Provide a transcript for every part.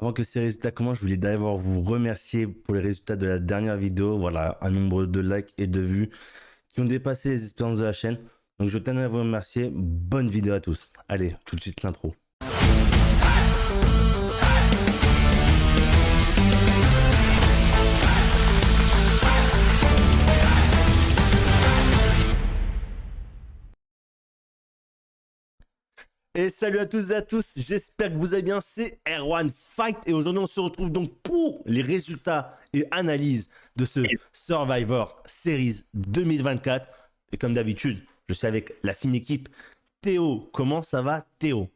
Avant que ces résultats commencent, je voulais d'abord vous remercier pour les résultats de la dernière vidéo. Voilà, un nombre de likes et de vues qui ont dépassé les espérances de la chaîne. Donc je tenais à vous remercier. Bonne vidéo à tous. Allez, tout de suite l'intro. Et salut à tous et à tous, j'espère que vous allez bien, c'est Erwan Fight et aujourd'hui on se retrouve donc pour les résultats et analyses de ce Survivor Series 2024. Et comme d'habitude, je suis avec la fine équipe Théo. Comment ça va Théo?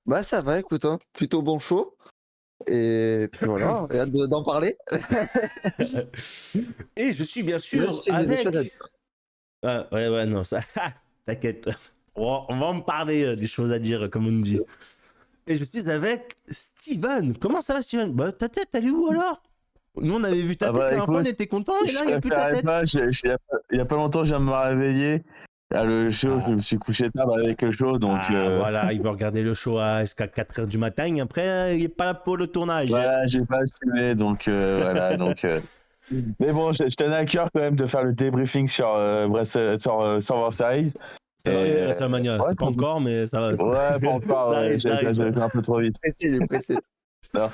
Bah ça va, écoute, hein, plutôt bon show. Et puis voilà, et hâte d'en parler. Et je suis bien Même sûr si j'ai des choses à avec... dire. Ah, ouais, non, ça... T'inquiète, on va en parler des choses à dire comme on dit. Et je suis avec Steven. Comment ça va, Steven? Bah, ta tête, elle est où alors? Nous, on avait vu ta Ah tête, bah la dernière fois, on écoute, était content, et là, je il n'y a plus ta préférais tête. pas, il y a pas longtemps je viens de me réveiller. Ah, le show, je me suis couché tard avec le show, donc Voilà, il veut regarder le show jusqu'à 4 h du matin, et après, il n'est pas là pour le tournage. voilà, j'ai pas assumé, donc voilà, donc. Mais bon, je tenais à cœur quand même de faire le débriefing sur Survivor Series. Ça va Et arriver, WrestleMania, ouais, c'est pas encore, mais ça va. ouais, pas encore, Ça arrive, ça j'ai arrive. été un peu trop vite. Pressé, il est pressé. Non.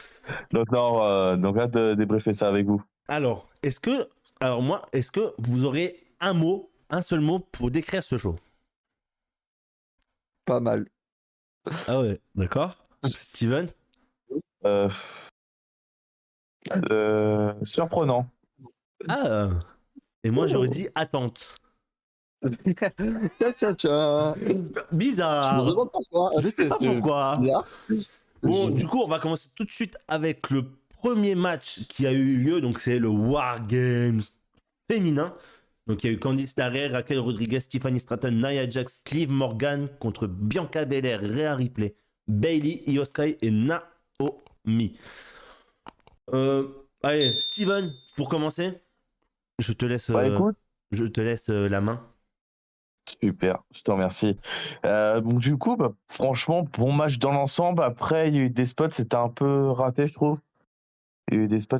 Donc non, donc hâte de débriefer ça avec vous. Alors, est-ce que vous aurez un seul mot pour décrire ce show? Pas mal. Ah ouais, d'accord. Steven? Euh, Surprenant. Ah, et moi, j'aurais dit attente. Tiens. Je me Bizarre. demande pourquoi. Je sais pas pourquoi. Bizarre. Bon, du coup, on va commencer tout de suite avec le premier match qui a eu lieu. Donc, c'est le War Games féminin. Donc, il y a eu Candice LeRae, Raquel Rodriguez, Tiffany Stratton, Nia Jax, Liv Morgan contre Bianca Belair, Rhea Ripley, Bayley, Io Sky et Naomi. Allez, Steven, pour commencer, je te laisse, Bah écoute. la main. Super, je te remercie. Donc du coup, bah, franchement, bon match dans l'ensemble. Après, il y a eu des spots, c'était un peu raté, je trouve. Il y a eu des spots,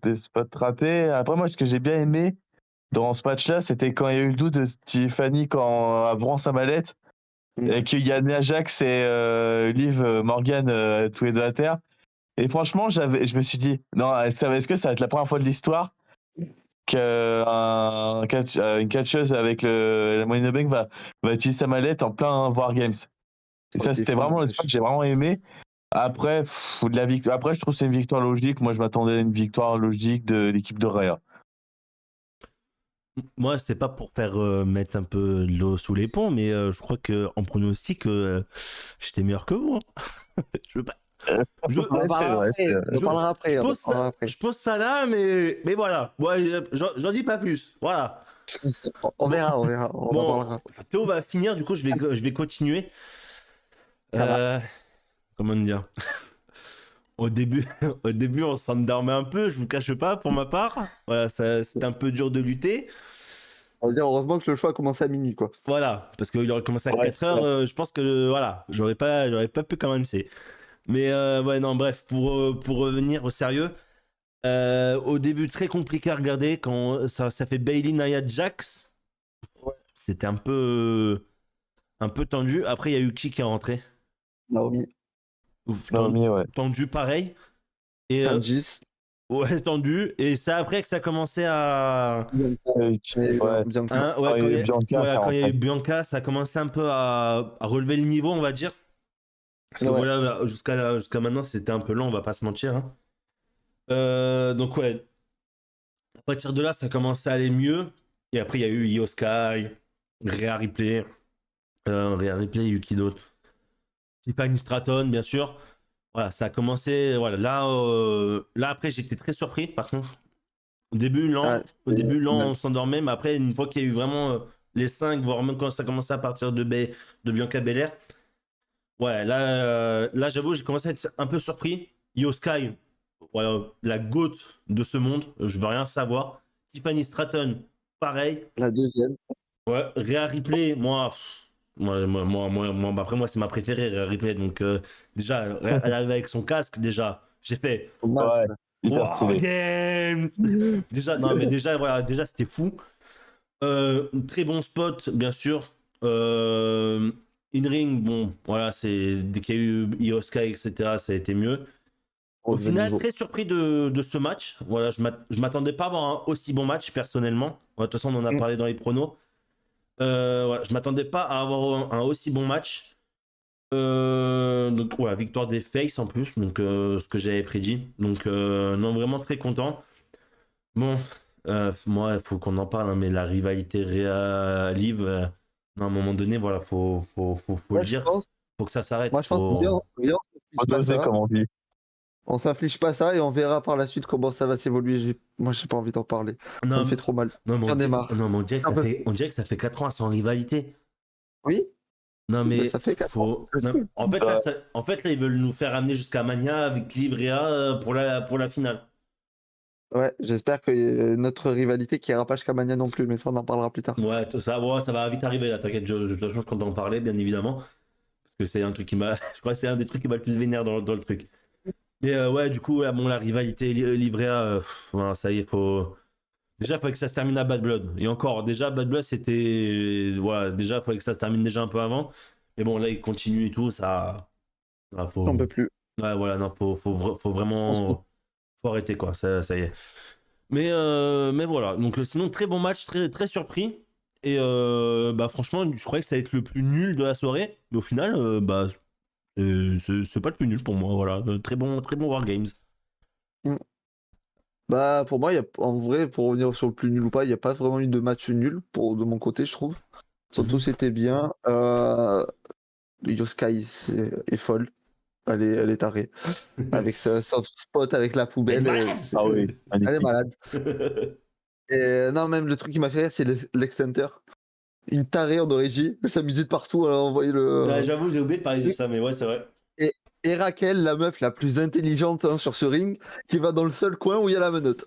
des spots ratés. Après, moi, ce que j'ai bien aimé dans ce match-là, c'était quand il y a eu le doute de Tiffany quand elle prend sa mallette, et qu'il y a Nia Jax et Liv Morgan tous les deux à terre. Et franchement, je me suis dit, non, est-ce que ça va être la première fois de l'histoire une catcheuse avec la Money in the Bank va utiliser sa mallette en plein War Games. Et ça, c'était vraiment le spot que j'ai vraiment aimé. Après, Après, je trouve que c'est une victoire logique. Moi, je m'attendais à une victoire logique de l'équipe de Rhea. Moi, c'est pas pour faire mettre un peu l'eau sous les ponts, mais je crois qu'en pronostic, j'étais meilleur que vous. Je veux pas. Je, On en parlera après. On en parlera après. je pose ça là, mais voilà. Ouais, j'en dis pas plus. Voilà. On verra. On en parlera. Théo va finir, du coup, je vais continuer. Comment dire? Au début, on s'endormait un peu, je vous cache pas, pour ma part. Voilà, c'était un peu dur de lutter. On va dire heureusement que le choix a commencé à minuit, quoi. Voilà, parce qu'il aurait commencé à Ouais, 4 heures, je pense que voilà, j'aurais pas pu commencer. Mais ouais, non, bref, pour revenir au sérieux, au début, très compliqué à regarder quand ça fait Bayley, Nia Jax. Ouais. C'était un peu tendu. Après, il y a eu qui est rentré? Naomi. Naomi, ouais. Tendu, pareil. Et Candice. ouais, tendu. Et c'est après que ça a commencé à. Bianca. Hein, ouais, quand il y a eu Bianca, Bianca, ça a commencé un peu à relever le niveau, on va dire. Parce que voilà, jusqu'à maintenant, c'était un peu lent, on va pas se mentir. Hein. Donc ouais, à partir de là, ça a commencé à aller mieux. Et après, il y a eu Io Sky, Rhea Ripley, il y a eu qui d'autre? Tiffany Stratton, bien sûr. Voilà, ça a commencé. Voilà, là après, j'étais très surpris, par contre. Au début, lent, on s'endormait, mais après, une fois qu'il y a eu vraiment les 5, voire même quand ça a commencé à partir de Bianca Belair, ouais, là j'avoue, j'ai commencé à être un peu surpris. Io Sky, voilà, la GOAT de ce monde, je veux rien savoir. Tiffany Stratton, pareil. La deuxième. Ouais, Rhea Ripley, moi, Après, moi, c'est ma préférée, Rhea Ripley. Donc, déjà, elle arrive avec son casque. Déjà, j'ai fait Ouais, hyper War stylé. Games. Déjà, non, mais déjà, voilà, déjà, c'était fou. Très bon spot, bien sûr. In-ring, bon, voilà, c'est dès qu'il y a eu Io Sky, etc., ça a été mieux. Au Relevé le final, niveau. très surpris de ce match. Voilà, je m'attendais pas à avoir un aussi bon match, personnellement. Ouais, de toute façon, on en a Mm. parlé dans les pronos. Ouais, je m'attendais pas à avoir un aussi bon match. Donc, ouais, victoire des Face en plus, donc ce que j'avais prédit. Donc, non, vraiment très content. Bon, moi, il faut qu'on en parle, hein, mais la rivalité Real-Liv, à un moment donné, voilà, faut Moi, le je dire. pense, Faut que ça s'arrête. moi, je pense que Faut... viens, on Faut s'inflige pas doser, ça. comme on dit. On s'inflige pas ça et on verra par la suite comment ça va s'évoluer. Moi, j'ai pas envie d'en parler. Ça me fait Non, trop mal. non, J'en ai marre. non, mais on dirait que Un peu. on dirait que ça fait 4 ans sans rivalité. Oui, Non, mais mais ça fait 4 ans. faut. Non, en fait, là, ils veulent nous faire amener jusqu'à Mania avec Livrea pour la finale. Ouais, j'espère que notre rivalité qui ira pas jusqu'à Mania non plus, mais ça on en parlera plus tard. Ouais, ouais, ça va vite arriver là, t'inquiète, de toute façon, je compte en parler, bien évidemment. Parce que c'est un truc qui m'a. Je crois que c'est un des trucs qui m'a le plus vénère dans le truc. Mais ouais, du coup, ouais, bon, la rivalité Livrea, voilà, ça y est, faut. Déjà, il fallait que ça se termine à Bad Blood. Et encore, déjà, Bad Blood, c'était. Voilà, déjà, il fallait que ça se termine déjà un peu avant. Mais bon, là, il continue et tout, ça. Ah, J'en faut... peux plus. Ouais, voilà, non, faut On se fout. vraiment. Faut arrêter, quoi, ça y est. Mais voilà, donc sinon, très bon match, très, très surpris. Et bah, franchement, je croyais que ça allait être le plus nul de la soirée. Mais au final, bah, c'est pas le plus nul pour moi, voilà. Très bon Wargames. Mm. Bah pour moi, en vrai, pour revenir sur le plus nul ou pas, il n'y a pas vraiment eu de match nul de mon côté, je trouve. Surtout Mhm. c'était bien. Yoskai est folle. Elle est tarée. Avec son spot avec la Elle est poubelle, malade. Ah oui, elle est magnifique. malade. Et non, même le truc qui m'a fait rire, c'est l'ex-center. Une tarée en origine, elle s'amusait de partout à envoyer Ouais, le. j'avoue, j'ai oublié de parler de ça, mais ouais, c'est vrai. Et, et Raquel, la meuf la plus intelligente hein, sur ce ring, qui va dans le seul coin où il y a la menotte.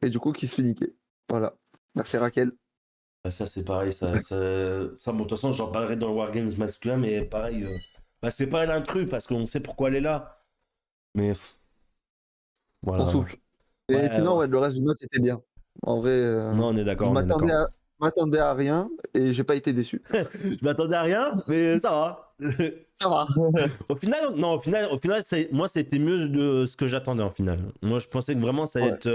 Et du coup, qui se fait niquer. Voilà. Merci Raquel. Ah, ça, c'est pareil, ça, bon, de toute façon, j'en parlerai dans le Wargames masculin, mais pareil, bah, c'est pas l'intrus, parce qu'on sait pourquoi elle est là. Mais On voilà. souffle. Et Ouais, sinon, ouais. ouais, le reste du match était bien. En vrai, Non, on est je d'accord, on est d'accord. m'attendais à rien et j'ai pas été déçu. Je m'attendais à rien, mais ça va. Ça va. Au final, non, au final, moi, c'était mieux de ce que j'attendais en final. Moi, je pensais que vraiment, Ouais. ça allait être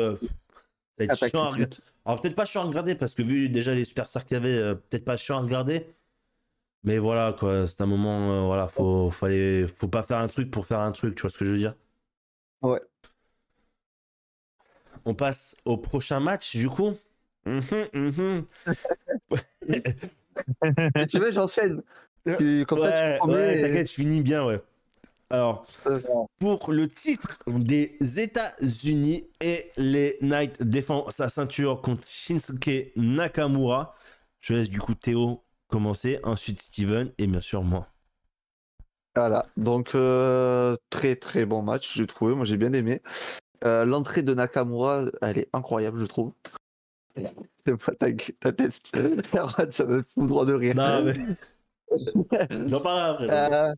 chiant à regarder. Cataclysmique. Alors, peut-être pas chiant à regarder, parce que vu déjà les superstars qu'il y avait, peut-être pas chiant à regarder. Mais voilà, quoi, c'est un moment, voilà, faut pas faire un truc pour faire un truc, tu vois ce que je veux dire? Ouais. On passe au prochain match, du coup. Et tu veux, j'enchaîne. Comme ça, tu Ouais, promets. ouais, t'inquiète, je finis bien, ouais. Alors, pour le titre des États-Unis, et les Knights défend sa ceinture contre Shinsuke Nakamura. Je laisse du coup Théo commencer, ensuite Steven et bien sûr moi. Voilà. Donc, très très bon match, j'ai trouvé. Moi, j'ai bien aimé. L'entrée de Nakamura, elle est incroyable, je trouve. C'est pas ta tête. Ça me fout droit de rire. Non, mais j'en parlerai après.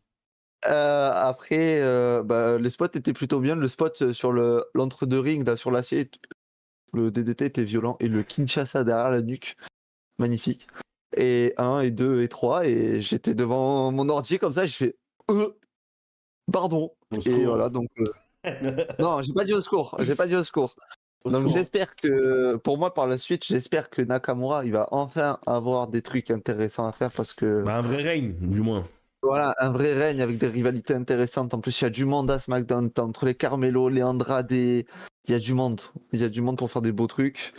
Euh, Après, bah, les spots étaient plutôt bien. Le spot sur l'entre-deux rings, là, sur l'acier, le DDT était violent. Et le Kinshasa derrière la nuque, magnifique. Et 1, et 2, et 3. Et j'étais devant mon ordi comme ça, je fais pardon. Au Et secours. voilà, donc. Non, j'ai pas dit au secours. J'ai pas dit au secours. Au Donc secours. j'espère que, pour moi, par la suite, j'espère que Nakamura, il va enfin avoir des trucs intéressants à faire parce que. Bah, un vrai règne, du moins. Voilà, un vrai règne avec des rivalités intéressantes. En plus, il y a du monde à SmackDown. T'as entre les Carmelo, les Andrade, il y a du monde. Il y a du monde pour faire des beaux trucs.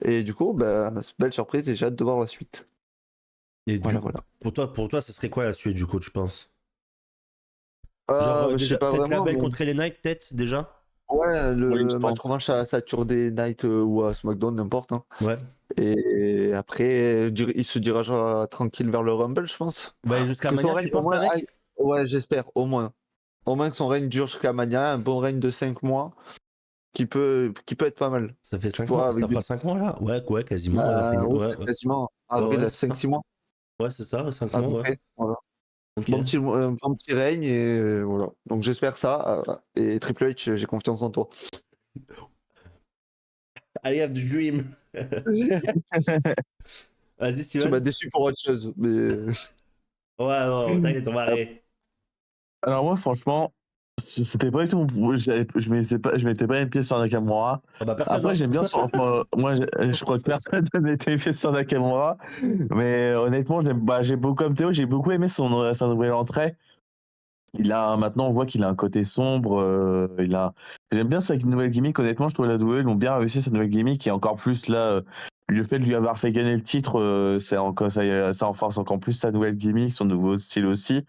Et du coup, bah, belle surprise et j'ai hâte de voir la suite. Et du Voilà, coup, voilà. pour toi, ça serait quoi la suite, du coup, tu penses? Genre, Bah, je sais déjà, pas peut-être la vraiment, belle mais contre les Knights, peut-être, déjà? ouais, Oui, je le match pense. revanche ça tourne des Night ou à SmackDown, n'importe. Hein. Ouais. Et après, il se dirigera tranquille vers le Rumble, je pense. Bah, jusqu'à Que son Mania, tu règne, au penses, moins, avec? ouais, j'espère, au moins. Au moins que son règne dure jusqu'à Mania, un bon règne de 5 mois qui peut être pas mal. Ça fait Tu 5 mois? vois, Ça avec fera 5 mois, là? Ouais, quasiment. bah, oui, Ouais, c'est ouais. quasiment Ouais, avril ouais, à c'est ça. 5-6 mois. Ouais, c'est ça, 5 à mois, peu ouais. près. Voilà. Ok. Bon petit règne et voilà. Donc j'espère ça. Et Triple H, j'ai confiance en toi. I have the dream. Vas-y, Tu m'as Steven. déçu pour autre chose, mais Ouais, non, t'inquiète, on va arrêter. Alors moi, franchement, c'était pas du tout je mettais pas une pièce sur Nakamura. Ah bah, personne, Après, hein. j'aime bien moi, je crois que personne ne mettait une pièce sur Nakamura. Mais honnêtement, j'ai beaucoup, comme Théo, j'ai beaucoup aimé sa nouvelle entrée. Maintenant, on voit qu'il a un côté sombre. J'aime bien sa nouvelle gimmick. Honnêtement, je trouve la WWE, ils l'ont bien réussi, cette nouvelle gimmick. Et encore plus, là, le fait de lui avoir fait gagner le titre, ça renforce encore plus sa nouvelle gimmick, son nouveau style aussi.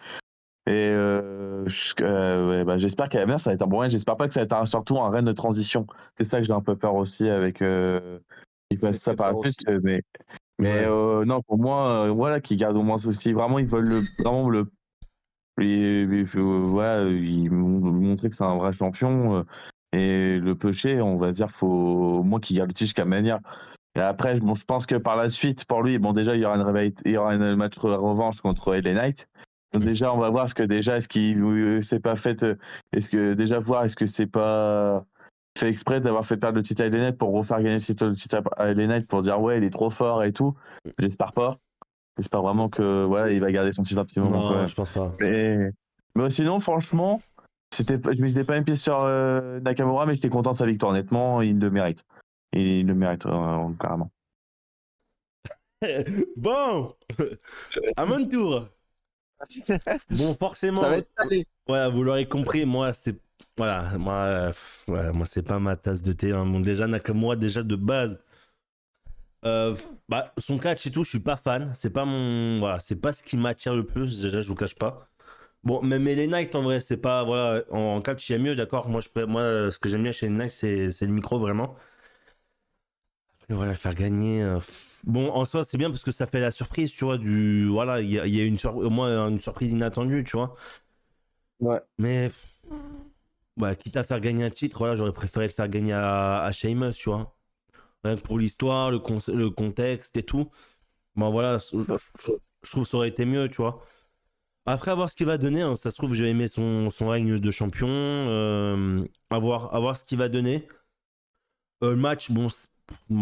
Et ouais, j'espère qu'à l'avenir, ça va être un bon règne. J'espère pas que ça va être surtout un règne de transition. C'est ça que j'ai un peu peur aussi avec qu'il fasse ça j'ai par peur la suite. aussi. Mais Ouais. non, pour moi, voilà, qu'ils gardent au moins ceci. Vraiment, ils veulent vraiment montrer que c'est un vrai champion. Et le pêcher, on va dire, faut au moins qu'il garde le titre jusqu'à Mania. Et après, je pense que par la suite, pour lui, bon, déjà, il y aura un match de revanche contre LA Knight. Donc déjà, on va voir est-ce qu'il s'est pas fait, est-ce que c'est pas fait exprès d'avoir fait perdre le titre à LA Knight pour refaire gagner le titre à LA Knight pour dire ouais, il est trop fort et tout. J'espère pas. J'espère vraiment que voilà, il va garder son titre un petit moment quand Non, même. je pense pas. Mais sinon, franchement, je misais pas une pièce sur Nakamura, mais j'étais content de sa victoire. Honnêtement, il le mérite. Il le mérite, carrément. Bon, à mon tour. Bon, Ça va forcément, être salé. voilà, vous l'aurez compris, moi, c'est. Voilà, moi, c'est pas ma tasse de thé, hein. Bon, déjà, Nakamura, déjà de base. Son catch et tout, je suis pas fan. C'est pas mon. Voilà, c'est pas ce qui m'attire le plus, déjà, je vous cache pas. Bon, même les Knight, en vrai, c'est pas. Voilà, en catch, il y a mieux, d'accord. Moi, ce que j'aime bien chez les Knight, c'est le micro, vraiment. Et voilà, faire gagner. Bon, en soi, c'est bien parce que ça fait la surprise, tu vois. Voilà, il y a au moins une surprise inattendue, tu vois. Ouais. Mais ouais, quitte à faire gagner un titre, voilà, j'aurais préféré le faire gagner à Sheamus, tu vois. Rien que pour l'histoire, le contexte et tout. Bon, voilà, je trouve que ça aurait été mieux, tu vois. Après, à voir ce qu'il va donner, hein, ça se trouve, j'ai aimé son règne de champion. À voir ce qu'il va donner. Le match, bon,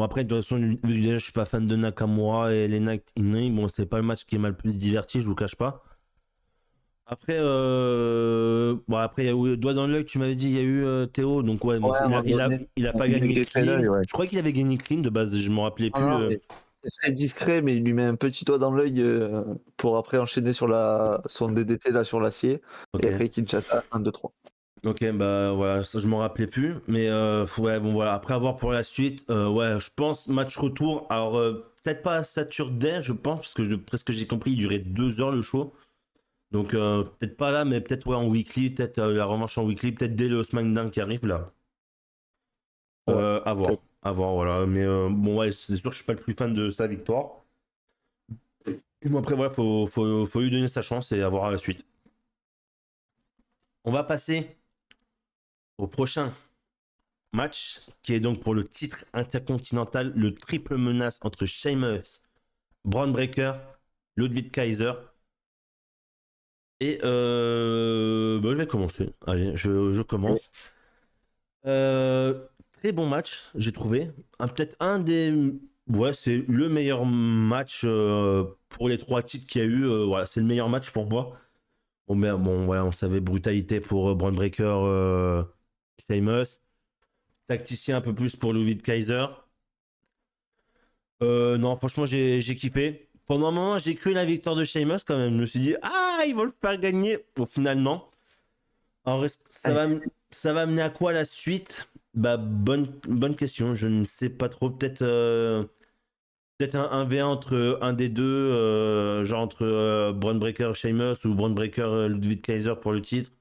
après, de toute façon, vu que déjà, je suis pas fan de Nakamura et les Night In. Bon, c'est pas le match qui m'a le plus diverti, je vous cache pas. Après, après, il y a eu doigt dans l'œil, tu m'avais dit, il y a eu Théo, donc ouais, bon, Ouais, à un moment donné. il a pas Il a gagné griffé l'œil, clean. ouais. Je croyais qu'il avait gagné clean de base, je m'en rappelais Ah plus. non, mais c'est très discret, mais il lui met un petit doigt dans l'œil pour après enchaîner sur son DDT là sur l'acier. Ok, Et après Kinshasa 1, 2, 3. ok, bah voilà, ça je m'en rappelais plus. Mais ouais, bon voilà, après avoir pour la suite, ouais, je pense match retour. Alors, peut-être pas à Saturday, je pense, parce que presque j'ai compris, il durait 2 heures le show. Donc, peut-être pas là, mais peut-être ouais, en weekly, peut-être la revanche en weekly, peut-être dès le SmackDown qui arrive là. Ouais. À voir, voilà. Mais bon, ouais, c'est sûr, je suis pas le plus fan de sa victoire. Et bon, après, voilà, faut lui donner sa chance et avoir à la suite. On va passer au prochain match, qui est donc pour le titre intercontinental, le triple menace entre Sheamus, Braun Breaker, Ludwig Kaiser. Et je vais commencer. Allez, je commence. Très bon match, j'ai trouvé. Peut-être un des. Ouais, c'est le meilleur match pour les 3 titres qu'il y a eu. Voilà, c'est le meilleur match pour moi. Bon, mais bon, voilà, on savait brutalité pour Braun Breaker, Sheamus. Tacticien un peu plus pour Ludwig Kaiser. Non, franchement, j'ai kiffé. Pendant un moment, j'ai cru la victoire de Sheamus quand même. Je me suis dit, ah, ils vont le faire gagner. Au final, non. En vrai, ça va mener à quoi la suite? Bah, bonne question. Je ne sais pas trop. Peut-être un 1v1 entre un des deux, genre entre Braun Breaker Sheamus ou Braun Breaker Ludwig Kaiser pour le titre.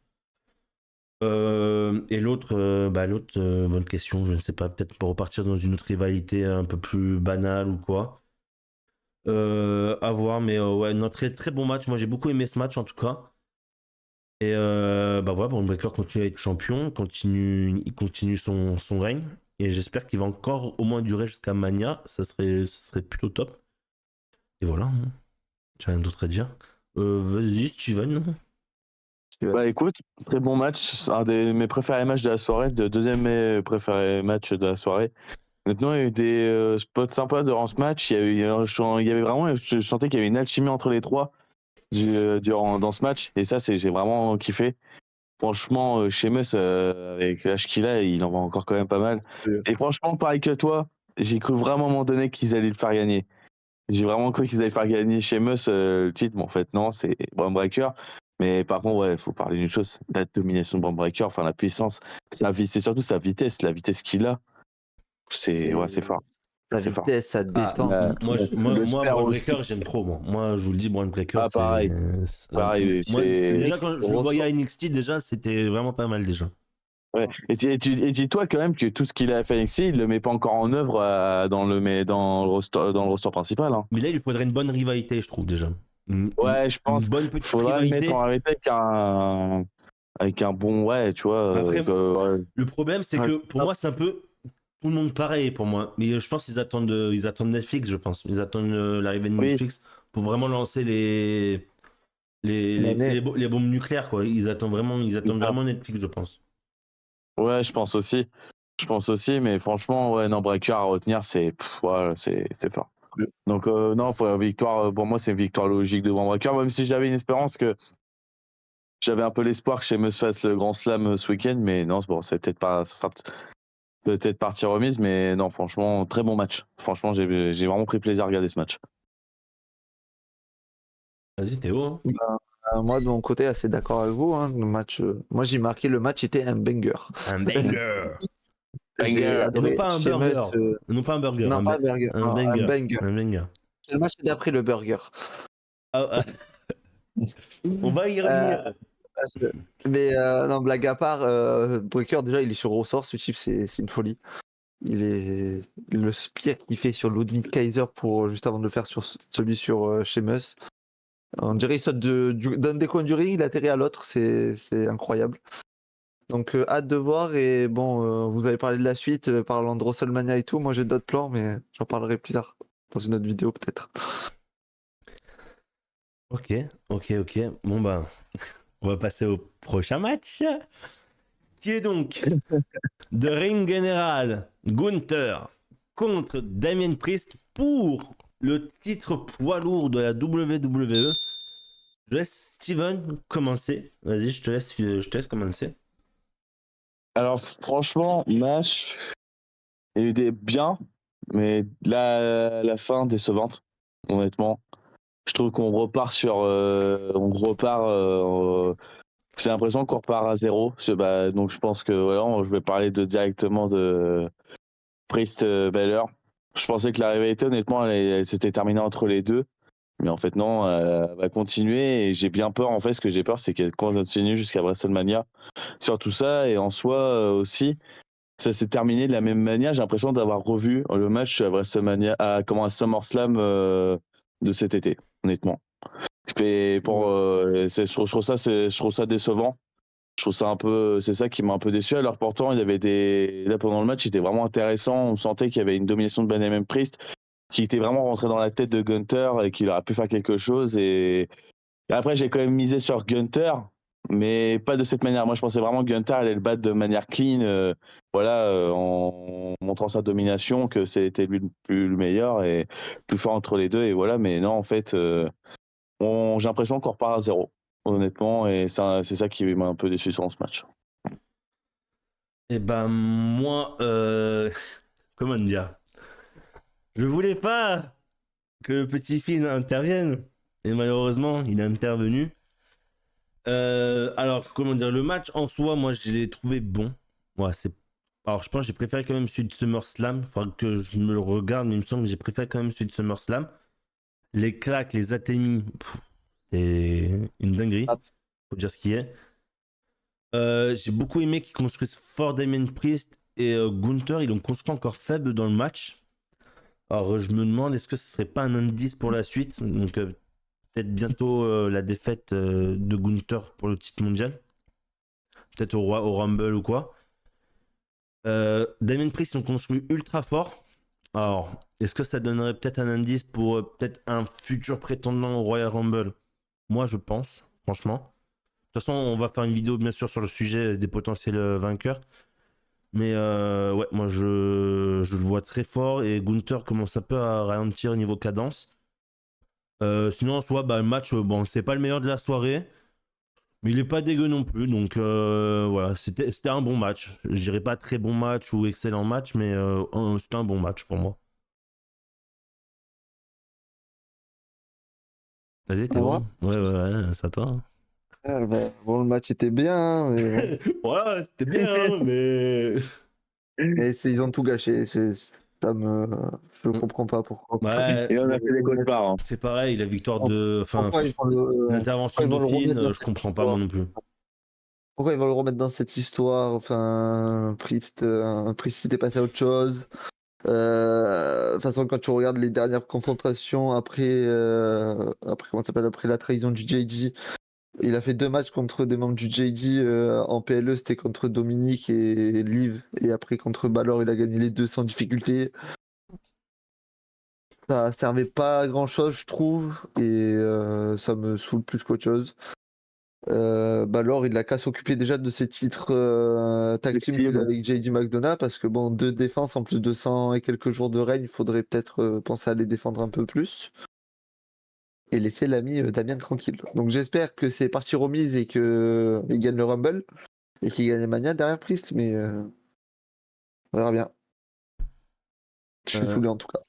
Et l'autre, bonne question. Je ne sais pas. Peut-être pour repartir dans une autre rivalité un peu plus banale ou quoi. À voir, mais ouais, non, très, très bon match. Moi, j'ai beaucoup aimé ce match en tout cas. Et bah voilà, Braun Breaker continue à être champion, il continue son règne. Et j'espère qu'il va encore au moins durer jusqu'à Mania. Ce serait plutôt top. Et voilà, hein. J'ai rien d'autre à dire. Vas-y, Steven. Bah écoute, très bon match. C'est un de mes préférés matchs de la soirée. Deuxième mes préférés match de la soirée. Maintenant, il y a eu des spots sympas durant ce match. Il y avait vraiment, je sentais qu'il y avait une alchimie entre les trois dans ce match. Et ça, j'ai vraiment kiffé. Franchement, Sheamus, avec l'âge qu'il a, il en va encore quand même pas mal. Et franchement, pareil que toi, j'ai cru vraiment à un moment donné qu'ils allaient le faire gagner. J'ai vraiment cru qu'ils allaient faire gagner Sheamus le titre, mais en fait, non, c'est Bron Breakker. Mais par contre, ouais, il faut parler d'une chose, la domination de Bron Breakker, enfin la puissance, c'est surtout sa vitesse, la vitesse qu'il a, c'est fort. La C'est fort. vitesse, ça te détend. Moi, Spare Braun aussi. Breaker, j'aime trop. Moi, je vous le dis, Braun Breaker, Ah, pareil. Pareil, moi, c'est. déjà, quand je le voyais à NXT, déjà, c'était vraiment pas mal, déjà. Ouais. Et dis-toi quand même que tout ce qu'il a fait avec NXT, il le met pas encore en œuvre dans le roster principal. Hein. Mais là, il lui faudrait une bonne rivalité, je trouve, déjà. Ouais, je Une pense bonne qu'il petite faudra le mettre rivalité. en rivalité avec un bon, ouais, tu vois. Après, Ouais. le problème, c'est que pour moi, c'est un peu tout le monde pareil pour moi. Mais je pense qu'ils attendent Netflix, je pense. Ils attendent l'arrivée de Oui. Netflix pour vraiment lancer les bombes nucléaires, quoi. Ils attendent vraiment Netflix, je pense. Ouais, je pense aussi. Mais franchement, ouais, non, Breaker à retenir, ouais, c'est fort. Donc, non, victoire, pour moi, c'est une victoire logique de Bron Breakker, même si j'avais une espérance j'avais un peu l'espoir que Sheamus fasse le grand slam ce week-end, mais non, bon, ça sera peut-être partie remise, mais non, franchement, très bon match. Franchement, j'ai vraiment pris plaisir à regarder ce match. Vas-y, Théo. Hein. Moi, de mon côté, assez d'accord avec vous. Hein, le match, moi, j'ai marqué le match était un banger. Un banger. J'ai Et adoré. non pas un Sheamus, burger. Non pas un burger. non, pas un burger. Un Non, un banger. banger. Un banger. C'est le match d'après le burger. Ah, on va y Euh, revenir. mais non, blague à part, Breaker, déjà, il est sur ressort. Ce type, c'est une folie. Il est le spear qu'il fait sur Ludwig Kaiser juste avant de le faire sur celui sur Sheamus. On dirait il saute d'un des coins du ring, il atterrit à l'autre, c'est incroyable. Donc hâte de voir et bon, vous avez parlé de la suite, parlant de WrestleMania et tout. Moi j'ai d'autres plans, mais j'en parlerai plus tard dans une autre vidéo peut-être. Ok. Bon bah, on va passer au prochain match. Qui est donc de Ring General Gunther contre Damien Priest pour le titre poids lourd de la WWE. Je laisse Steven commencer. Vas-y, je te laisse commencer. Alors, franchement, match, il y a eu des biens, mais la fin décevante, honnêtement. Je trouve qu'on repart j'ai l'impression qu'on repart à zéro. Donc je pense que voilà, je vais parler directement de Priest Balor. Je pensais que la rivalité, honnêtement, elle s'était terminée entre les deux. Mais en fait, non, elle va continuer. Et j'ai bien peur, en fait, ce que j'ai peur, c'est qu'elle continue jusqu'à WrestleMania sur tout ça. Et en soi aussi, ça s'est terminé de la même manière. J'ai l'impression d'avoir revu le match à WrestleMania, à SummerSlam de cet été, honnêtement. Je trouve ça décevant. Je trouve ça c'est ça qui m'a un peu déçu. Alors pourtant, il y avait là pendant le match, il était vraiment intéressant. On sentait qu'il y avait une domination de Benjamin Priest qui était vraiment rentré dans la tête de Gunther et qu'il aurait pu faire quelque chose. Et après, j'ai quand même misé sur Gunther, mais pas de cette manière. Moi, je pensais vraiment que Gunther allait le battre de manière clean, en montrant sa domination, que c'était lui le meilleur et plus fort entre les deux. Et voilà, mais non, en fait, j'ai l'impression qu'on repart à zéro, honnêtement, et c'est ça qui m'a un peu déçu sur ce match. Et ben moi, comment dire, je voulais pas que le petit Finn intervienne et malheureusement il est intervenu. Alors comment dire, le match en soi, moi je l'ai trouvé bon. Ouais, alors je pense que j'ai préféré quand même celui de SummerSlam. Faudra que je me le regarde, mais il me semble que j'ai préféré quand même celui de SummerSlam. Les claques, les atémis, c'est une dinguerie. Faut dire ce qui est. J'ai beaucoup aimé qu'ils construisent fort Damien Priest et Gunther. Ils l'ont construit encore faible dans le match. Alors je me demande, est-ce que ce serait pas un indice pour la suite? Donc peut-être bientôt la défaite de Gunther pour le titre mondial. Peut-être au Rumble ou quoi. Damien Priest, ils l'ont construit ultra fort. Alors, est-ce que ça donnerait peut-être un indice pour peut-être un futur prétendant au Royal Rumble? Moi, je pense, franchement. De toute façon, on va faire une vidéo, bien sûr, sur le sujet des potentiels vainqueurs. Mais ouais, moi, je le vois très fort. Et Gunther commence un peu à ralentir au niveau cadence. Sinon, en soi, bah, le match, bon, c'est pas le meilleur de la soirée. Mais il est pas dégueu non plus. Donc voilà, c'était un bon match. Je dirais pas très bon match ou excellent match, mais c'était un bon match pour moi. Vas-y, t'es À moi? bon? Ouais, ouais, ouais, c'est à toi. Hein. Bon, le match était bien, hein, mais bon. Ouais, c'était bien, hein, mais. Mais ils ont tout gâché. Ça me... Je comprends pas pourquoi. Ouais, Et on a fait des cauchemars. Hein. c'est pareil, la victoire de. Enfin, Pourquoi ils vont pourquoi l'intervention ils de vont le Finn, remettre dans je cette comprends pas moi histoire? non plus. Pourquoi ils vont le remettre dans cette histoire? Enfin, Priest était passé à autre chose. De toute façon, quand tu regardes les dernières confrontations après comment ça s'appelle, après la trahison du JD, il a fait 2 matchs contre des membres du JD en PLE, c'était contre Dominique et Liv, et après contre Balor, il a gagné les deux sans difficulté. Ça servait pas à grand chose, je trouve, et ça me saoule plus qu'autre chose. Balor, il a qu'à s'occuper déjà de ses titres tag team qu'il a avec JD McDonough, parce que bon, 2 défenses en plus de 100 et quelques jours de règne, il faudrait peut-être penser à les défendre un peu plus et laisser l'ami Damien tranquille. Donc j'espère que c'est partie remise et qu'il gagne le Rumble et qu'il gagne Mania derrière Priest, mais on verra bien. Je suis Euh, saoulé en tout cas.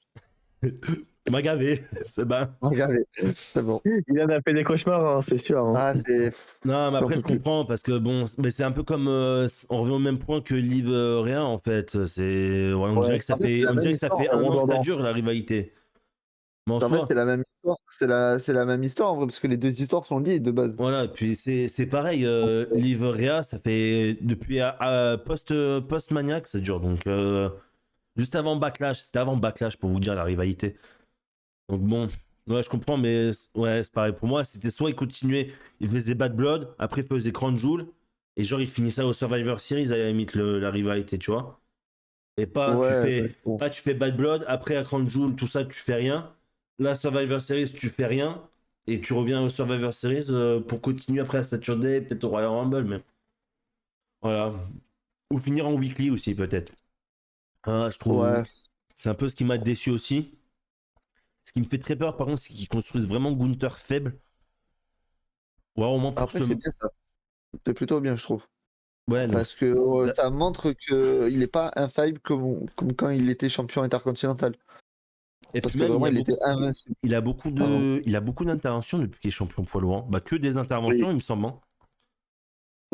Tu m'as gavé, c'est ben. Regardez, c'est bon. Il en a fait des cauchemars, hein, c'est sûr. Hein. Ah, c'est. Non, mais J'en après, je peux plus. comprends parce que bon, mais c'est un peu comme. On revient au même point que Liv Rien en fait. Ouais, on dirait Ouais. que ça En fait, c'est fait, la on même dirait que ça histoire. fait un an que ça dure la rivalité. Mais en En fait, soi, c'est la même histoire. C'est la même histoire en vrai, parce que les deux histoires sont liées de base. voilà, et puis c'est pareil, Livrea, ça fait depuis post-Mania que ça dure. Donc, juste avant Backlash, c'était avant Backlash pour vous dire la rivalité. Donc bon, ouais, je comprends, mais ouais, c'est pareil. Pour moi, c'était soit il continuait, il faisait Bad Blood, après il faisait Crown Jewel, et genre il finissait au Survivor Series à la limite la rivalité, tu vois. Et Ouais, bon. pas tu fais Bad Blood, après à Crown Jewel, tout ça, tu fais rien. La Survivor Series, tu fais rien. Et tu reviens au Survivor Series pour continuer après à Saturday, peut-être au Royal Rumble, mais voilà. Ou finir en weekly aussi, peut-être. Ah, je trouve. Ouais. C'est un peu ce qui m'a déçu aussi. Ce qui me fait très peur, par contre, c'est qu'ils construisent vraiment Gunther faible. Ouais, au moins pour Après, ce. c'est bien ça. C'est plutôt bien, je trouve. Ouais, donc. Parce que ça montre qu'il n'est pas infaillible comme quand il était champion intercontinental. Et Parce puis que même, vraiment, il était invincible. Pardon. il a beaucoup d'interventions depuis qu'il est champion poids lourd. Bah, que des Oui. interventions, il me semble. Hein.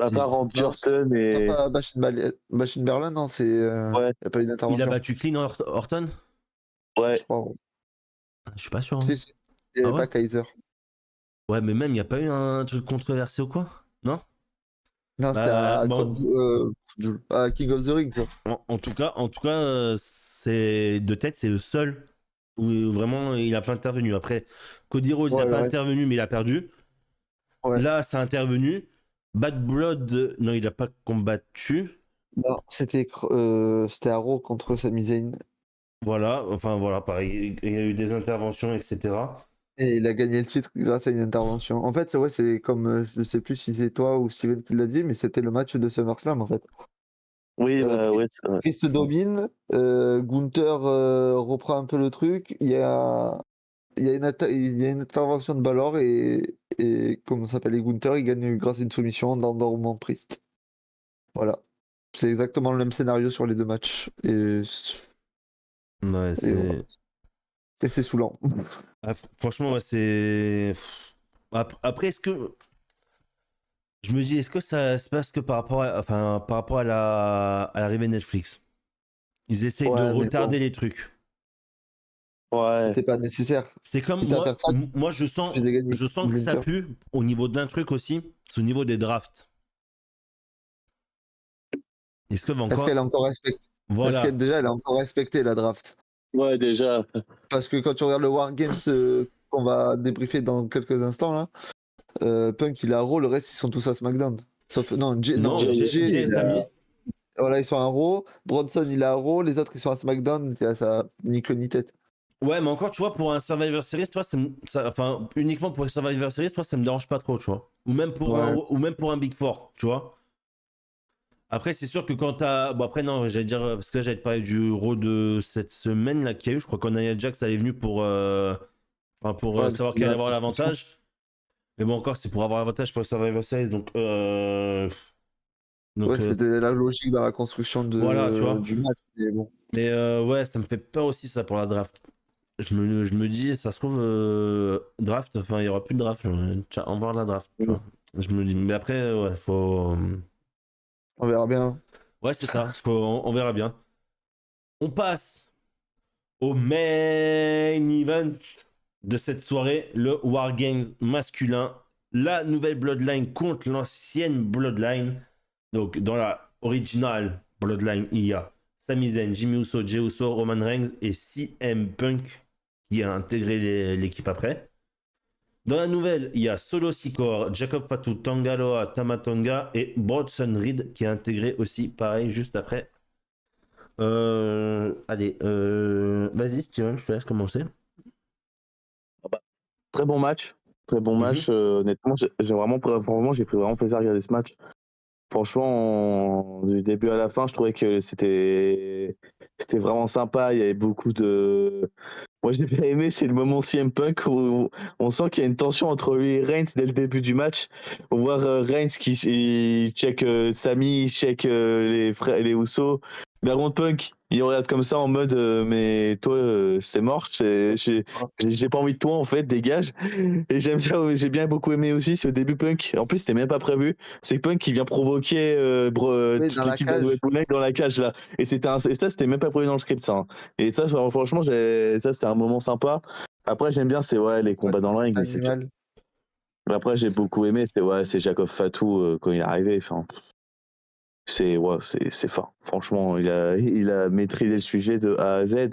À part Non, Rangerton et. sauf à Bashin Berlin, non, il Ouais, n'y a pas eu Il a d'intervention, battu Clean Orton. ouais. je crois. Ouais. Je suis pas sûr. Hein. Si, si. Il n'y Ah avait ouais? pas Kaiser. Ouais, mais même, il n'y a pas eu un truc controversé ou quoi? Non? Non, c'était à, Bon, à King of the Ring, ça. en tout cas c'est de tête, c'est le seul où vraiment il a pas intervenu. Après, Cody Rhodes, il Ouais, a pas ouais. intervenu, mais il a perdu. Ouais. Là, ça a intervenu. Bad Blood, non, il a pas combattu. Non, c'était à Raw contre Sami Zayn. Voilà, enfin voilà, pareil. Il y a eu des interventions, etc. Et il a gagné le titre grâce à une intervention. En fait, ouais, c'est comme, je sais plus si c'est toi ou Steven qui l'a dit, mais c'était le match de SummerSlam, en fait. Oui, bah ouais, c'est vrai. Priest domine, Gunther reprend un peu le truc, il y a une intervention de Balor et comment ça s'appelle, et Gunther, il gagne grâce à une soumission d'endormement de Priest. Voilà. C'est exactement le même scénario sur les 2 matchs. Ouais, Et voilà. c'est. Et c'est saoulant. Franchement, ouais, c'est. Après, est-ce que. Je me dis, est-ce que ça se passe que par rapport par rapport à à l'arrivée de Netflix? Ils essayent de Ouais, mais bon, retarder les trucs. Ouais. c'était pas nécessaire. C'est comme Quitte à faire ça, moi tu les gagné je sens que ça Gunther. pue au niveau d'un truc aussi, c'est au niveau des drafts. Est-ce que va Est-ce qu'elle encore. est encore respectée? Est-ce qu'elle Voilà. déjà elle est encore respectée la draft? Ouais, déjà. Parce que quand tu regardes le Wargames qu'on va débriefer dans quelques instants là, Punk il a Raw, le reste ils sont tous à SmackDown. Sauf non, Non, Jay, Jay, Jay il a- Sami. Voilà, ils sont à Raw. Bronson, il est à Raw. Les autres, ils sont à SmackDown. Ça ni queue ni tête. Ouais, mais encore, tu vois, pour un Survivor Series, tu vois, enfin, uniquement pour un Survivor Series, tu vois, ça me dérange pas trop, tu vois. Ou même pour Ouais. ou même pour un Big Four, tu vois. Après, c'est sûr que quand t'as. Bon, après, non, j'allais dire. Parce que là, j'allais te parler du Raw de cette semaine, là, qu'il y a eu. Je crois qu'on a Jax, ça est venu pour. Enfin, pour Ouais, mais savoir c'est qui dans allait la avoir construction. l'avantage. Mais bon, encore, c'est pour avoir l'avantage pour le Survivor Series. Donc, Ouais, donc c'était la logique dans la construction voilà, tu vois. du match. Mais bon. Mais ouais, ça me fait peur aussi, ça, pour la draft. Je me dis, ça se trouve, draft, enfin, il y aura plus de draft. Tiens, on va voir la draft, tu vois. Je me dis, mais après, ouais, faut. On verra bien. Ouais, c'est ça, on verra bien. On passe au main event de cette soirée, le Wargames masculin. La nouvelle Bloodline contre l'ancienne Bloodline. Donc, dans la originale Bloodline, il y a Sami Zayn, Jimmy Uso, Jey Uso, Roman Reigns et CM Punk qui a intégré l'équipe après. Dans la nouvelle, il y a Solo Sikoa, Jacob Fatu, Tangaloa, Tamatonga et Brodson Reed qui a intégré aussi, pareil, juste après. Allez, vas-y, Steven, je te laisse commencer. Très bon match. Très bon match. Honnêtement, franchement, j'ai pris vraiment plaisir à regarder ce match. Franchement, du début à la fin, je trouvais que c'était vraiment sympa. Il y avait beaucoup de. Moi, j'ai bien aimé, c'est le moment CM Punk où on sent qu'il y a une tension entre lui et Reigns dès le début du match. On voit Reigns qui il check Sami, il check les frères, les Usos. Baron Punk, il regarde comme ça en mode mais toi, c'est mort. J'ai pas envie de toi en fait, dégage. Et j'ai bien beaucoup aimé aussi ce début Punk. En plus, c'était même pas prévu. C'est Punk qui vient provoquer Oui, toute dans la l'équipe de Nouvelle cage. Boulay dans la cage là. Et ça, c'était même pas prévu dans le script, ça. Hein. Et ça, franchement, ça, c'était un moment sympa. Après, j'aime bien, c'est ouais, les Ouais, combats dans le ring. animal. Après, j'ai beaucoup aimé, c'est Jacob Fatou quand il est arrivé. Enfin, c'est fin. Franchement, il a maîtrisé le sujet de A à Z.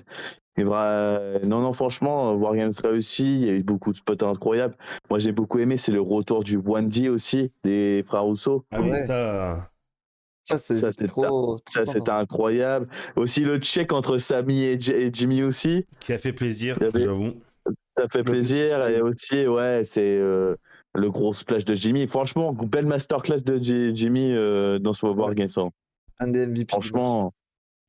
Non, franchement, Wargames réussi. Il y a eu beaucoup de spots incroyables. Moi, j'ai beaucoup aimé, c'est le retour du Wandy aussi, des frères Rousseau. Ah oui, Ouais. ça. Ça, Ça, c'était trop c'était fort. incroyable. Aussi, le check entre Sami et Jimmy aussi. Qui a fait plaisir, Il y avait j'avoue. Ça fait Le petit plaisir. Et smile. aussi, ouais, c'est le gros splash de Jimmy. Franchement, belle masterclass de Jimmy dans ce Ouais. Wargames. Hein. Un des MVP du match. Franchement,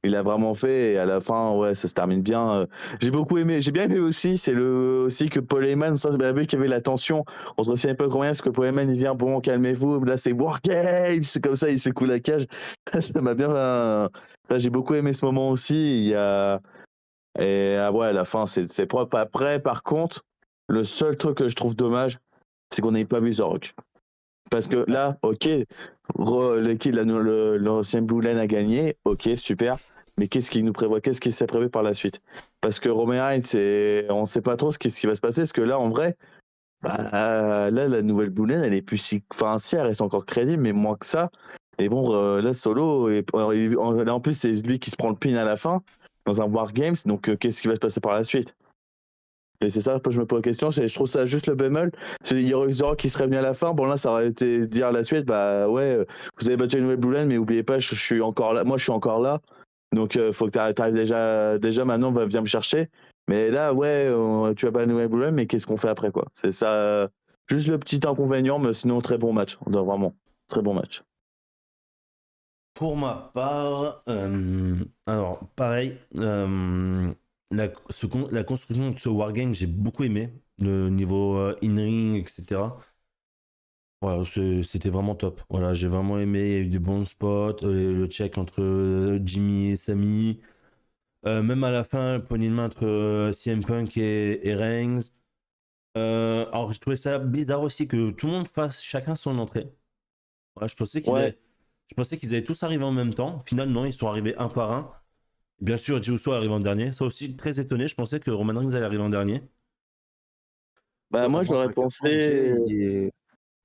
il a vraiment fait. Et à la fin, ouais, ça se termine bien. J'ai beaucoup aimé. J'ai bien aimé aussi. C'est aussi que Paul Heyman, ça, bien vu qu'il y avait la tension entre CM Punk et Roman, parce que Paul Heyman, il vient, bon, calmez-vous. Là, c'est Wargames. C'est comme ça, il secoue la cage. Ça m'a bien. J'ai beaucoup aimé ce moment aussi. Il y a. Et ouais, à la fin, c'est propre. Après, par contre, le seul truc que je trouve dommage, c'est qu'on n'ait pas vu Zorok. Parce que là, ok, l'équipe, l'ancien Blue Line a gagné, ok, super. Mais qu'est-ce qu'il nous prévoit? Qu'est-ce qui s'est prévu par la suite? Parce que Roman Reigns, on ne sait pas trop ce qui va se passer. Parce que là, en vrai, bah, là, la nouvelle Blue Line, elle est plus si. Enfin, si, elle reste encore crédible, mais moins que ça. Et bon, là, Solo, en plus, c'est lui qui se prend le pin à la fin, dans un Wargames. Donc, qu'est-ce qui va se passer par la suite? Et c'est ça que je me pose la question, je trouve ça juste le bémol. Il y aurait eu Zoro qui serait venu à la fin, bon là ça aurait été dire à la suite, bah ouais, vous avez battu une nouvelle Blue Line, mais oubliez pas, je suis encore là, moi je suis encore là, donc faut que t'arrives déjà maintenant, viens me chercher. Mais là, ouais, tu as pas une nouvelle Blue Line, mais qu'est-ce qu'on fait après quoi? C'est ça, juste le petit inconvénient, mais sinon très bon match, vraiment, très bon match. Pour ma part, alors pareil, la construction de ce wargame, j'ai beaucoup aimé. Le niveau in-ring, etc. Voilà, c'était vraiment top. Voilà, j'ai vraiment aimé. Il y a eu des bons spots. Le check entre Jimmy et Sami. Même à la fin, le poignée de main entre CM Punk et Reigns. Alors, je trouvais ça bizarre aussi que tout le monde fasse chacun son entrée. Voilà, Ouais, je pensais qu'ils allaient tous arriver en même temps. Au final, non, ils sont arrivés un par un. Bien sûr, Jey Uso arrive en dernier. Ça aussi, très étonné. Je pensais que Roman Reigns allait arriver en dernier. bah Ça montre à quel point Jay,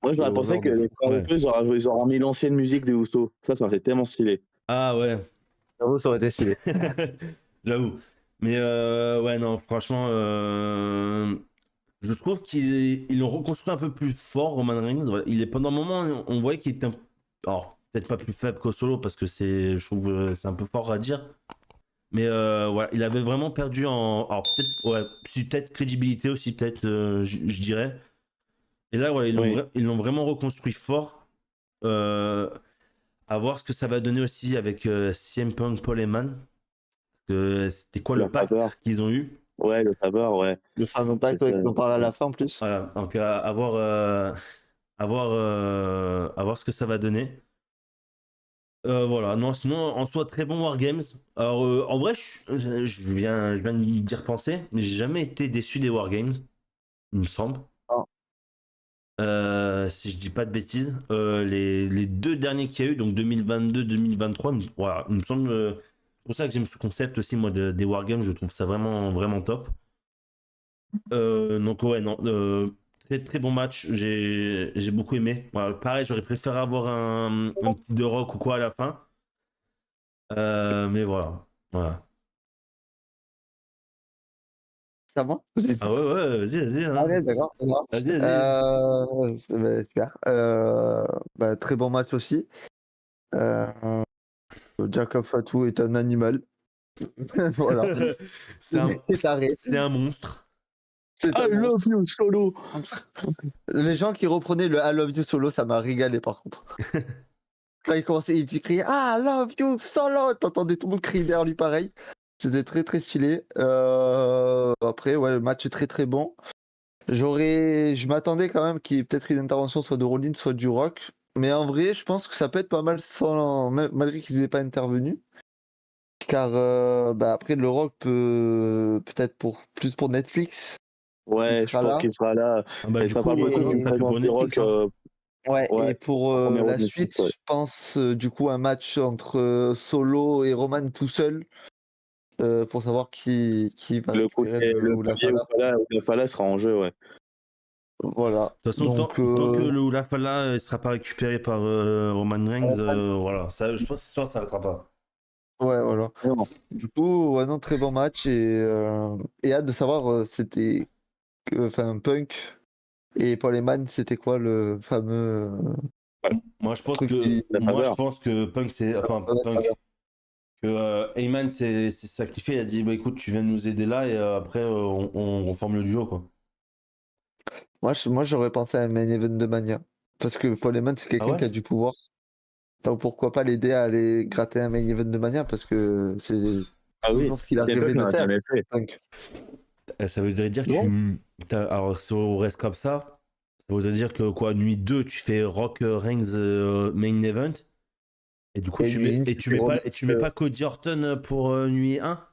moi il est j'aurais pensé que overbooked. les frères Ouais. Usos, ils auraient mis l'ancienne musique des Usos. Ça fait tellement stylé. Ah ouais. J'avoue, ça aurait été stylé. J'avoue. Mais ouais, non, franchement, je trouve qu'ils l'ont reconstruit un peu plus fort, Roman Reigns. Voilà. Pendant un moment, on voyait qu'il était. Alors, peut-être pas plus faible qu'au solo parce que je trouve c'est un peu fort à dire. Mais voilà, il avait vraiment perdu alors peut-être, ouais, peut-être crédibilité aussi, peut-être, je dirais. Et là, voilà, ils l'ont vraiment reconstruit fort. À voir ce que ça va donner aussi avec CM Punk, Paul Heyman. C'était quoi le pacte qu'ils ont eu? Ouais, le faveur, ouais. Le fameux pacte qu'ils ont parlé à la fin en plus. Voilà, donc à voir ce que ça va donner. Voilà, non, sinon en soi, très bon Wargames. Alors en vrai, je viens d'y repenser, mais j'ai jamais été déçu des Wargames, il me semble. Ah. Si je dis pas de bêtises, les deux derniers qu'il y a eu, donc 2022-2023, voilà, il me semble. C'est pour ça que j'aime ce concept aussi, moi, des Wargames, je trouve ça vraiment, vraiment top. Donc, ouais, non, très, très bon match, j'ai beaucoup aimé. Voilà, pareil, j'aurais préféré avoir un petit The Rock ou quoi à la fin. Mais voilà. Voilà. Ça va? Ah ouais, ouais, vas-y. Hein. Allez, d'accord. Vas-y. Bah, super. Bah, très bon match aussi. Jacob Fatou est un animal. Voilà. C'est un, C'est taré. c'est un monstre. C'est I un love you, Solo. Les gens qui reprenaient le I love you solo, ça m'a régalé par contre. Quand il commençait, il criait I love you solo, t'entendais tout le monde crier derrière lui pareil. C'était très très stylé. Après, ouais, le match est très très bon. Je m'attendais quand même qu'il y ait peut-être une intervention soit de Rollins, soit du Rock. Mais en vrai, je pense que ça peut être pas mal malgré qu'ils n'aient pas intervenu. Car bah, après, le Rock peut-être plus pour Netflix. Ouais, je pense qu'il sera là. Ah bah, Et du ça coup, parle beaucoup d'une ça pue présence pour du Netflix. Rock. Ouais, ouais, et pour premier la rôle de Netflix, suite, ouais. je pense du coup un match entre Solo et Roman tout seul pour savoir qui va Le récupérer côté, le le Oula clavier Fala. Oufala sera en jeu, ouais. Voilà. De toute façon, Donc, tant que le Oula Fala ne sera pas récupéré par Roman Reigns, voilà, ça, je pense que cette histoire ne s'arrêtera pas. ouais, voilà. Non. Du coup, ouais, non, très bon match et hâte de savoir c'était Punk et Paul Heyman, c'était quoi le fameux Moi, je pense truc que, La faveur. Punk, enfin, Punk, que Heyman s'est sacrifié. Il a dit, bah écoute, tu viens de nous aider là et après, on forme le duo, quoi. Moi, j'aurais pensé à un main event de Mania. Parce que Paul Heyman, c'est Ah quelqu'un ouais? qui a du pouvoir. Donc pourquoi pas l'aider à aller gratter un main event de Mania? Parce que c'est Ah oui, toujours ce qu'il a CM rêvé Punk de n'en a faire. jamais fait. Punk. Ça voudrait dire que Non. alors, si on reste comme ça voudrait dire que quoi, nuit 2 tu fais Rock Reigns main event. Et du coup, Et lui, tu mets pas Cody Orton pour nuit 1?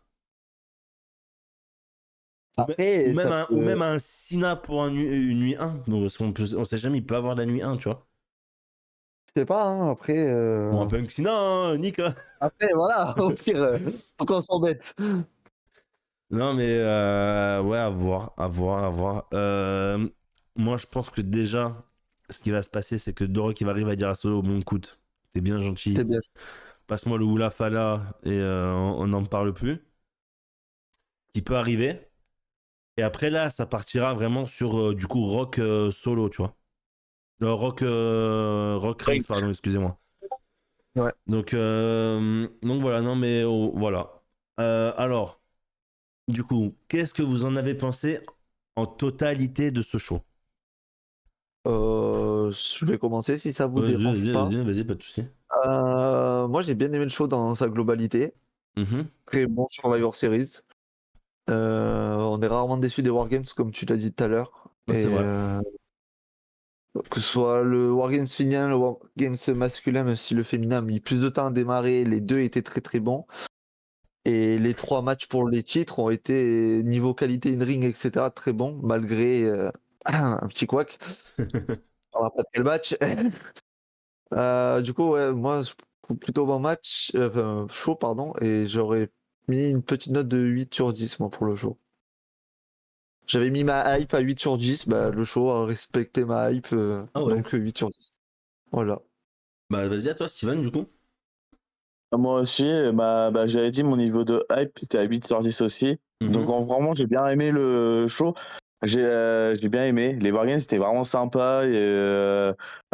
Ou après, même ça ou peut. même un Cena pour une nuit 1. Donc, parce on sait jamais, il peut avoir la nuit 1, tu vois. Je sais pas, hein, après. Ou un Punk Cena, hein, Nick. Hein. Après, voilà, au pire, pourquoi on s'embête? Non, mais ouais, à voir. Moi, je pense que déjà, ce qui va se passer, c'est que Doro qui va arriver à dire à Solo, bon, écoute, t'es bien gentil, C'est bien. passe-moi le Oula Fala et on n'en parle plus. Qui peut arriver. Et après, là, ça partira vraiment sur, du coup, Rock solo, tu vois. Rock Reigns, pardon, excusez-moi. Ouais. Donc voilà, non, mais voilà. Alors, du coup, qu'est-ce que vous en avez pensé en totalité de ce show? Je vais commencer si ça vous dérange pas. Vas-y, pas de soucis. Moi, j'ai bien aimé le show dans sa globalité. Mhm. Très bon Survivor Series. On est rarement déçu des Wargames, comme tu l'as dit tout à l'heure. Ouais, c'est Et vrai. que ce soit le Wargames féminin, le Wargames masculin, même si le féminin a mis plus de temps à démarrer, les deux étaient très très bons. Et les 3 matchs pour les titres ont été, niveau qualité in-ring, etc., très bons, malgré un petit couac. On va pas de quel match. Du coup, ouais, moi, je trouve plutôt bon match, enfin, show, pardon, et j'aurais mis une petite note de 8 sur 10, moi, pour le show. J'avais mis ma hype à 8 sur 10, bah, le show a respecté ma hype, Ah ouais. donc 8 sur 10. Voilà. Bah, vas-y, à toi, Steven, du coup. Moi aussi, j'avais dit mon niveau de hype, c'était à 8 sur 10 aussi. Donc Mhm. vraiment, j'ai bien aimé le show. J'ai bien aimé. Les Wargames, c'était vraiment sympa.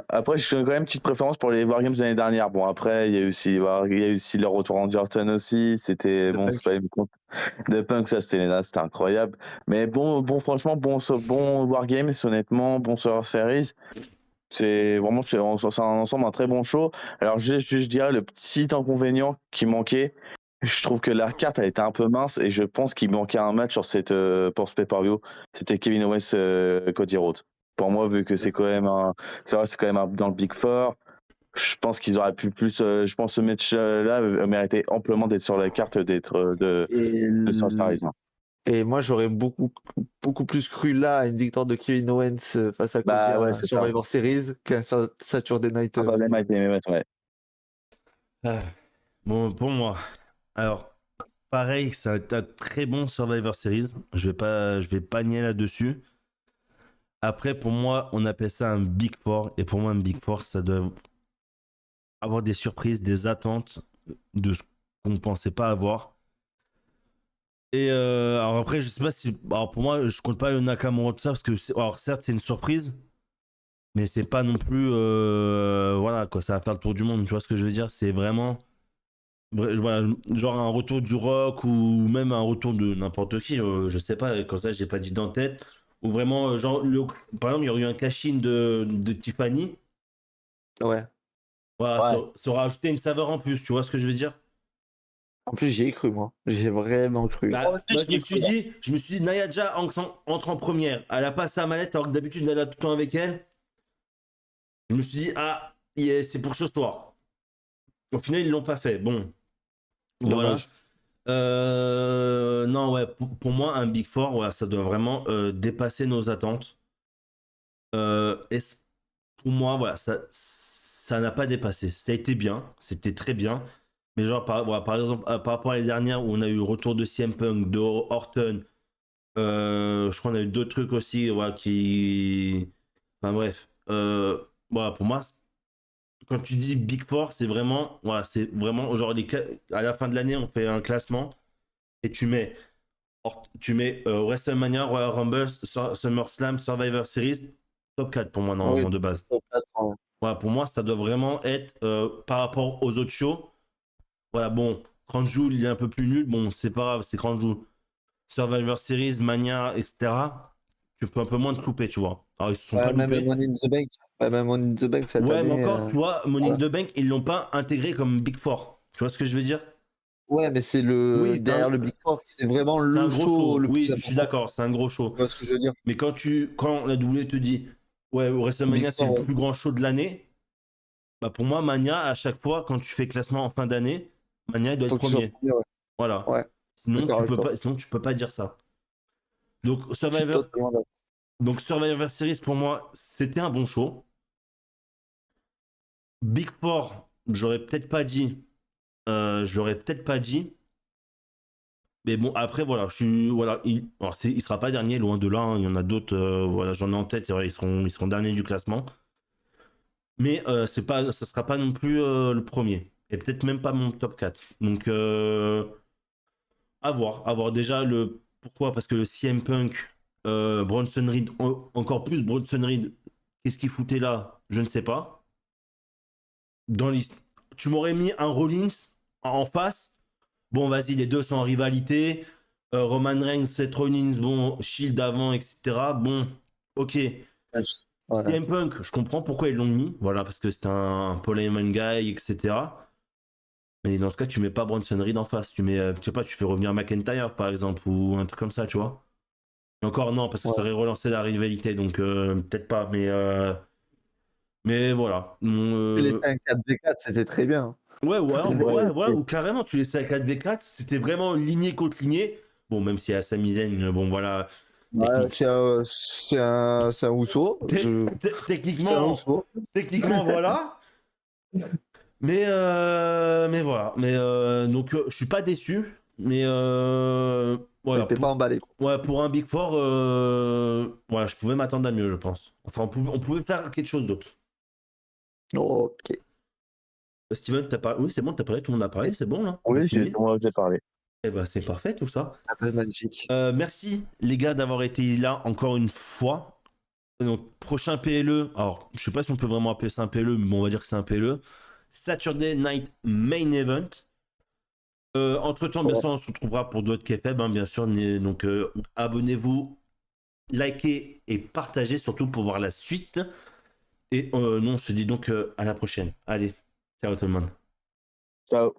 Après, j'ai quand même une petite préférence pour les Wargames de l'année dernière. Bon, après, il y a eu aussi le retour en Jordan aussi. C'était de bon, c'est Punk. pas une compte de Punk, ça, c'était incroyable. Mais franchement, bon Wargames, honnêtement, bon Survivor Series. C'est un ensemble un très bon show. Alors, je dirais le petit inconvénient qui manquait. Je trouve que la carte a été un peu mince et je pense qu'il manquait un match pour ce pay-per-view. C'était Kevin Owens Cody Rhodes. Pour moi, vu que c'est quand même c'est quand même dans le Big Four, je pense qu'ils auraient pu plus. Je pense que ce match-là méritait amplement d'être sur la carte Et, de Survivor l- Series, hein. et moi, j'aurais beaucoup plus cru là à une victoire de Kevin Owens face à Cody Bah ouais, à c'est ça. Survivor Series qu'un Saturday Night Enfin, Main les Event. matchs, ouais. Ah, bon, pour moi, alors, pareil, c'est un très bon Survivor Series. Je vais pas nier là-dessus. Après, pour moi, on appelle ça un Big Four. Et pour moi, un Big Four, ça doit avoir des surprises, des attentes de ce qu'on ne pensait pas avoir. Et alors après, je sais pas si. Alors pour moi, je compte pas le Nakamura, tout ça, parce que, alors certes, c'est une surprise, mais c'est pas non plus. Voilà, quoi, ça va faire le tour du monde, tu vois ce que je veux dire? C'est vraiment. Voilà, genre un retour du Rock ou même un retour de n'importe qui, je sais pas, comme ça, j'ai pas dit en tête. Ou vraiment, genre, par exemple, il y aurait eu un cash-in de Tiffany. Ouais. Voilà, Ouais. ça aurait ajouté une saveur en plus, tu vois ce que je veux dire? En plus, j'y ai cru, moi. J'ai vraiment cru. Bah, moi, je me suis dit, Nia Jax entre en première. Elle a pas sa mallette, alors que d'habitude, elle a tout le temps avec elle. Je me suis dit, ah, c'est pour ce soir. Au final, ils l'ont pas fait. Bon, voilà. Dommage. Non, ouais, pour moi, un Big Four, voilà, ça doit vraiment dépasser nos attentes. Et pour moi, voilà, ça n'a pas dépassé. Ça a été bien, c'était très bien. Mais genre, voilà, par exemple, par rapport à l'année dernière où on a eu le retour de CM Punk, de Orton, je crois qu'on a eu d'autres trucs aussi, voilà, qui. Enfin bref. Voilà, pour moi, quand tu dis Big Four, c'est vraiment. Voilà, c'est vraiment. Genre, à la fin de l'année, on fait un classement et WrestleMania, Royal Rumble, SummerSlam, Survivor Series, top 4 pour moi, Oui, normalement, de base. top 4, hein. Voilà, pour moi, ça doit vraiment être par rapport aux autres shows. Voilà, bon, Crown Jewel, il est un peu plus nul. Bon, c'est pas grave, c'est Crown Jewel. Survivor Series, Mania, etc. Tu peux un peu moins te louper, tu vois. Alors, ils se sont pas Ouais, même loupés. Money in the Bank. Ouais, même Money in the Bank cette Ouais, mais année. encore, tu vois, Money in Voilà. the Bank, ils l'ont pas intégré comme Big Four. Tu vois ce que je veux dire? Ouais, mais c'est le Oui, derrière le Big Four, c'est vraiment c'est un le gros show show. le plus Oui, je suis important. d'accord, c'est un gros show. Tu vois ce que je veux dire? Mais quand la W te dit, ouais, Big WrestleMania, c'est Four, le ouais. plus grand show de l'année, bah pour moi, Mania, à chaque fois, quand tu fais classement en fin d'année, Mania, il doit être Faut qu'il soit premier. premier, ouais. Voilà. Ouais, d'accord avec toi. Sinon, tu peux pas dire ça. Donc, Je suis totalement d'accord. Survivor Series, pour moi, c'était un bon show. Big Four, j'aurais peut-être pas dit. Je l'aurais peut-être pas dit. Mais bon, après, voilà, voilà, il sera pas dernier, loin de là, hein. Il y en a d'autres, voilà, j'en ai en tête, ils seront derniers du classement. Mais ça sera pas non plus le premier. Et peut-être même pas mon top 4. Donc, à voir. À voir déjà le. Pourquoi? Parce que le CM Punk, Bronson Reed, encore plus Bronson Reed, qu'est-ce qu'il foutait là? Je ne sais pas. Dans tu m'aurais mis un Rollins en face. Bon, vas-y, les deux sont en rivalité. Roman Reigns, Seth Rollins, bon, Shield avant, etc. Bon, ok. Ouais. CM Punk, je comprends pourquoi ils l'ont mis. Voilà, parce que c'est un Paul Heyman guy, etc. Mais dans ce cas, tu mets pas Bronson Reed en face. Tu mets, tu sais pas, tu fais revenir McIntyre, par exemple, ou un truc comme ça, tu vois. Et encore non, parce que ça Ouais. aurait relancé la rivalité, donc peut-être pas. Mais voilà. Tu laissais un 4v4, c'était très bien. Ouais, ou carrément, tu laissais à 4v4, c'était vraiment lignée contre lignée. Bon, même si à sa misaine, bon voilà, Ouais, technique. c'est un Uso. C'est un Techniquement, Uso. techniquement, voilà. Mais voilà. Mais donc, je suis pas déçu. Mais voilà. T'es pas emballé, quoi. Ouais, pour un Big Four, voilà, je pouvais m'attendre à mieux, je pense. Enfin, on pouvait faire quelque chose d'autre. Ok. Steven, t'as parlé. Oui, c'est bon, t'as parlé, tout le monde a parlé, c'est bon là. On a Oui, fini. moi, j'ai parlé. Eh ben, c'est parfait tout ça. Ah bah, magnifique. Merci les gars d'avoir été là encore une fois. Donc, prochain PLE, alors je sais pas si on peut vraiment appeler ça un PLE, mais bon, on va dire que c'est un PLE. Saturday Night Main Event. Entre-temps, bien sûr, on se retrouvera pour d'autres KFEB, hein, bien sûr. Donc, abonnez-vous, likez et partagez, surtout pour voir la suite. Et nous, on se dit donc à la prochaine. Allez, ciao tout le monde. Ciao.